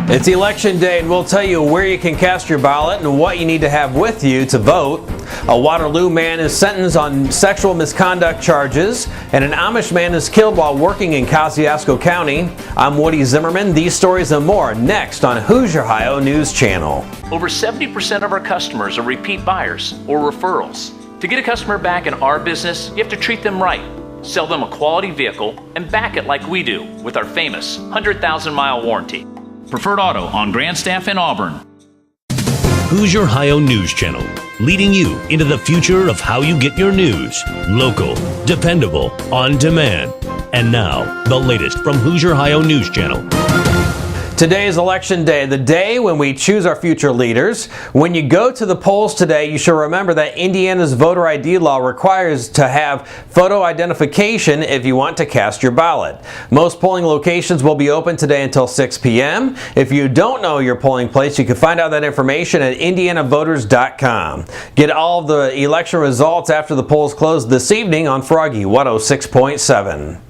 It's election day, and we'll tell you where you can cast your ballot and what you need to have with you to vote. A Waterloo man is sentenced on sexual misconduct charges, and an Amish man is killed while working in Kosciuszko County. I'm Woody Zimmerman. These stories and more next on Hoosier Ohio News Channel. Over 70% of our customers are repeat buyers or referrals. To get a customer back in our business, you have to treat them right, sell them a quality vehicle, and back it like we do with our famous 100,000-mile warranty. Preferred Auto on Grandstaff in Auburn. Hoosier Ohio News Channel, leading you into the future of how you get your news. Local, dependable, on demand. And now, the latest from Hoosier Ohio News Channel. Today is election day, the day when we choose our future leaders. When you go to the polls today, you should remember that Indiana's voter ID law requires to have photo identification if you want to cast your ballot. Most polling locations will be open today until 6 p.m. If you don't know your polling place, you can find out that information at indianavoters.com. Get all of the election results after the polls close this evening on Froggy 106.7.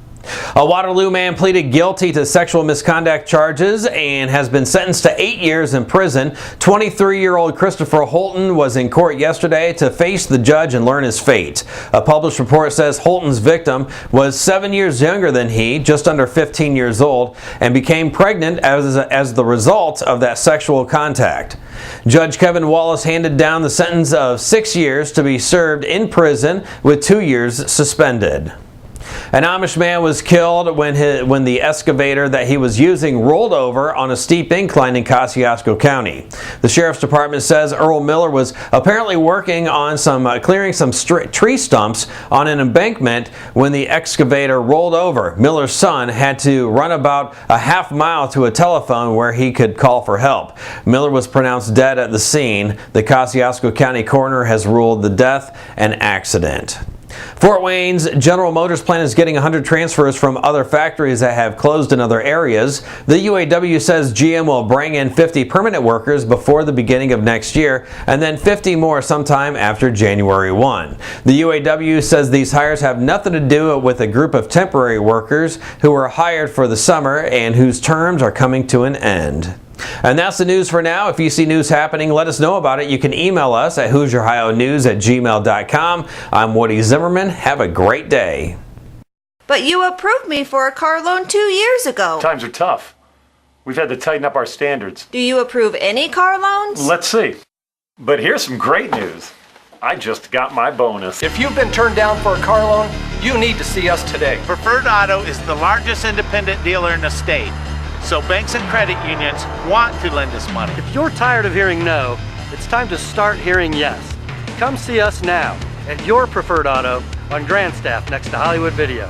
A Waterloo man pleaded guilty to sexual misconduct charges and has been sentenced to 8 years in prison. 23-year-old Christopher Holton was in court yesterday to face the judge and learn his fate. A published report says Holton's victim was 7 years younger than he, just under 15 years old, and became pregnant as the result of that sexual contact. Judge Kevin Wallace handed down the sentence of 6 years to be served in prison with 2 years suspended. An Amish man was killed when the excavator that he was using rolled over on a steep incline in Kosciuszko County. The Sheriff's Department says Earl Miller was apparently working on clearing some tree stumps on an embankment when the excavator rolled over. Miller's son had to run about a half mile to a telephone where he could call for help. Miller was pronounced dead at the scene. The Kosciuszko County coroner has ruled the death an accident. Fort Wayne's General Motors plant is getting 100 transfers from other factories that have closed in other areas. The UAW says GM will bring in 50 permanent workers before the beginning of next year, and then 50 more sometime after January 1. The UAW says these hires have nothing to do with a group of temporary workers who were hired for the summer and whose terms are coming to an end. And that's the news for now. If you see news happening, let us know about it. You can email us at HoosierOhioNews@gmail.com. I'm Woody Zimmerman. Have a great day. But you approved me for a car loan 2 years ago. Times are tough. We've had to tighten up our standards. Do you approve any car loans? Let's see. But here's some great news. I just got my bonus. If you've been turned down for a car loan, you need to see us today. Preferred Auto is the largest independent dealer in the state. So banks and credit unions want to lend us money. If you're tired of hearing no, it's time to start hearing yes. Come see us now at your Preferred Auto on Grandstaff next to Hollywood Video.